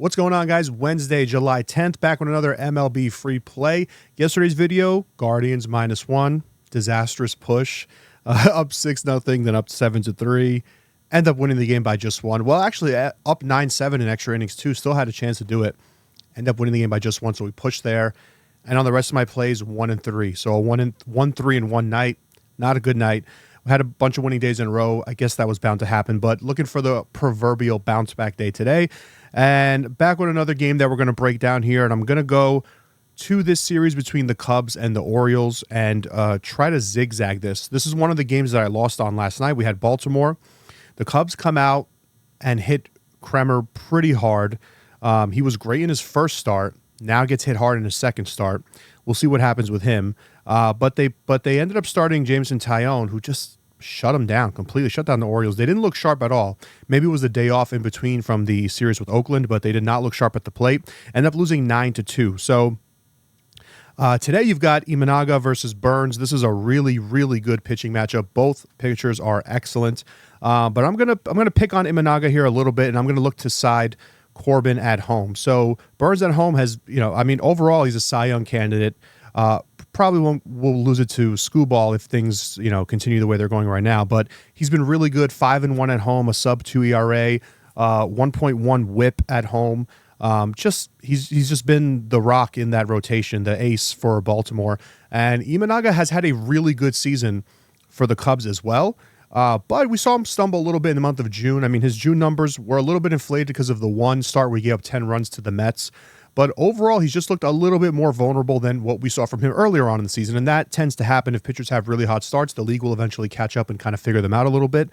What's going on, guys? Wednesday, July 10th, back with another MLB free play. Yesterday's video, Guardians -1, disastrous push, up 6-0, then up 7-3, end up winning the game by just one. Well, actually, up 9-7 in extra innings, too. Still had a chance to do it. End up winning the game by just one, so we pushed there. And on the rest of my plays, 1-3. So a 1-3 in one night. Not a good night. We had a bunch of winning days in a row. I guess that was bound to happen, but looking for the proverbial bounce back day today. And back with another game that we're going to break down here. And I'm going to go to this series between the Cubs and the Orioles and try to zigzag this. This is one of the games that I lost on last night. We had Baltimore. The Cubs come out and hit Kremer pretty hard. He was great in his first start. Now gets hit hard in his second start. We'll see what happens with him. But they ended up starting Jameson Taillon, who just shut him down, completely shut down the Orioles. They didn't look sharp at all. Maybe it was the day off in between from the series with Oakland, but they did not look sharp at the plate. Ended up losing 9-2. So today you've got Imanaga versus Burns. This is a really, really good pitching matchup. Both pitchers are excellent. But I'm gonna pick on Imanaga here a little bit, and I'm gonna look to side Corbin at home. So Burns at home has, overall he's a Cy Young candidate. Probably will lose it to Skubal if things, continue the way they're going right now. But he's been really good, 5-1 at home, a sub-2 ERA, 1.1 WHIP at home. He's just been the rock in that rotation, the ace for Baltimore. And Imanaga has had a really good season for the Cubs as well. But we saw him stumble a little bit in the month of June. I mean, his June numbers were a little bit inflated because of the one start where he gave up 10 runs to the Mets. But overall, he's just looked a little bit more vulnerable than what we saw from him earlier on in the season. And that tends to happen if pitchers have really hot starts. The league will eventually catch up and kind of figure them out a little bit.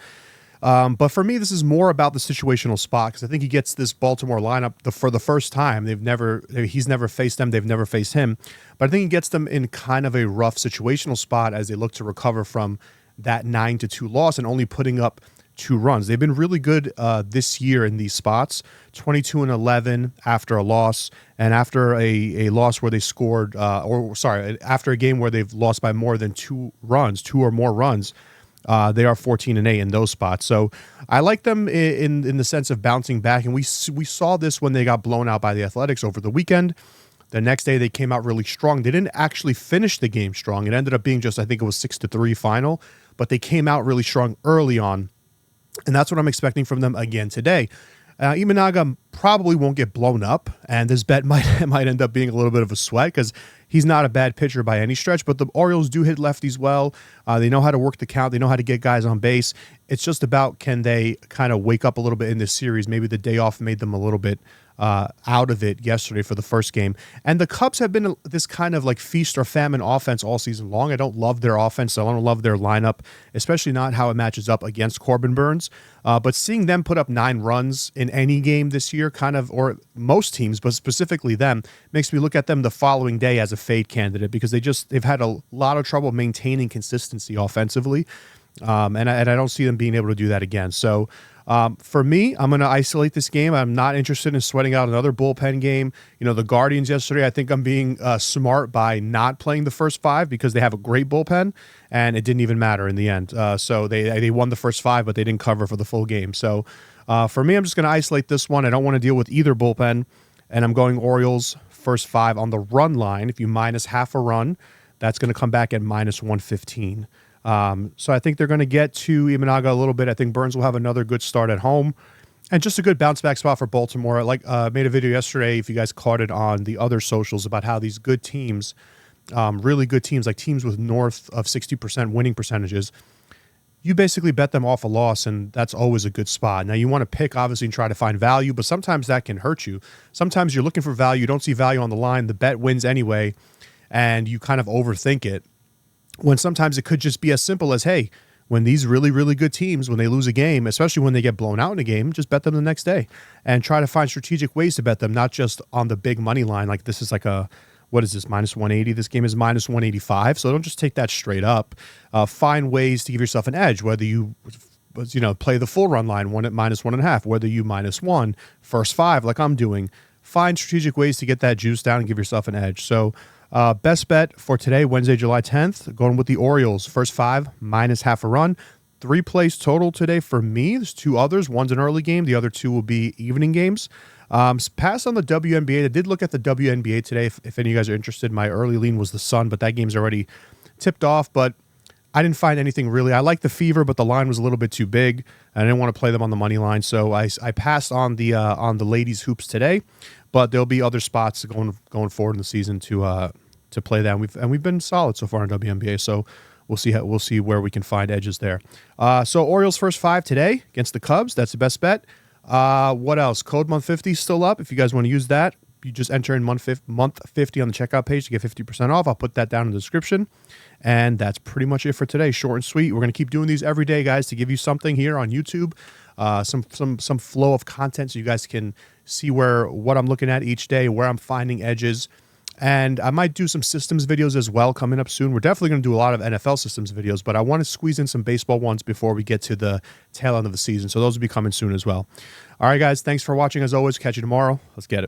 But for me, this is more about the situational spot because I think he gets this Baltimore lineup for the first time. He's never faced them. They've never faced him. But I think he gets them in kind of a rough situational spot as they look to recover from that 9-2 loss and only putting up 2 runs. They've been really good this year in these spots, 22-11 after a loss, and after a loss where they scored, after a game where they've lost by more than 2 or more runs, they are 14-8 in those spots. So I like them in the sense of bouncing back, and we saw this when they got blown out by the Athletics over the weekend. The next day they came out really strong. They didn't actually finish the game strong. It ended up being I think it was 6-3 final, but they came out really strong early on. And that's what I'm expecting from them again today. Imanaga probably won't get blown up, and this bet might end up being a little bit of a sweat because he's not a bad pitcher by any stretch, but the Orioles do hit lefties well. They know how to work the count. They know how to get guys on base. It's just about can they kind of wake up a little bit in this series. Maybe the day off made them a little bit out of it yesterday for the first game. And the Cubs have been this kind of like feast or famine offense all season long. I don't love their offense. I don't love their lineup, especially not how it matches up against Corbin Burns. But seeing them put up 9 runs in any game this year, or most teams, but specifically them, makes me look at them the following day as a fade candidate because they've had a lot of trouble maintaining consistency offensively. And I don't see them being able to do that again. So for me, I'm going to isolate this game. I'm not interested in sweating out another bullpen game. The Guardians yesterday, I think I'm being smart by not playing the first 5 because they have a great bullpen, and it didn't even matter in the end. So they won the first 5, but they didn't cover for the full game. So for me, I'm just going to isolate this one. I don't want to deal with either bullpen, and I'm going Orioles first 5 on the run line. If you minus half a run, that's going to come back at -115. So I think they're going to get to Imanaga a little bit. I think Burns will have another good start at home and just a good bounce back spot for Baltimore. I made a video yesterday, if you guys caught it on the other socials, about how these good teams, really good teams, like teams with north of 60% winning percentages, you basically bet them off a loss, and that's always a good spot. Now, you want to pick, obviously, and try to find value, but sometimes that can hurt you. Sometimes you're looking for value, you don't see value on the line, the bet wins anyway, and you kind of overthink it. When sometimes it could just be as simple as, hey, when these really, really good teams, when they lose a game, especially when they get blown out in a game, just bet them the next day and try to find strategic ways to bet them, not just on the big money line. Like this is like what is this, -180? This game is -185. So don't just take that straight up. Find ways to give yourself an edge, whether you play the full run line at -1.5, whether you -1, first 5 like I'm doing. Find strategic ways to get that juice down and give yourself an edge. So best bet for today, Wednesday, July 10th, going with the Orioles. First 5, minus half a run. 3 plays total today for me. There's 2 others. One's an early game. The other 2 will be evening games. Pass on the WNBA. I did look at the WNBA today. If any of you guys are interested, my early lean was the Sun, but that game's already tipped off. But I didn't find anything really. I like the Fever, but the line was a little bit too big. I didn't want to play them on the money line, so I passed on the ladies hoops today. But there'll be other spots going forward in the season to play that. And we've been solid so far in WNBA. So we'll see where we can find edges there. So Orioles first 5 today against the Cubs. That's the best bet. What else? Code month 50 is still up. If you guys want to use that, you just enter in month 50 on the checkout page to get 50% off. I'll put that down in the description. And that's pretty much it for today. Short and sweet. We're going to keep doing these every day, guys, to give you something here on YouTube, some flow of content so you guys can see what I'm looking at each day, where I'm finding edges. And I might do some systems videos as well coming up soon. We're definitely going to do a lot of NFL systems videos, but I want to squeeze in some baseball ones before we get to the tail end of the season. So those will be coming soon as well. All right, guys, thanks for watching as always. Catch you tomorrow. Let's get it.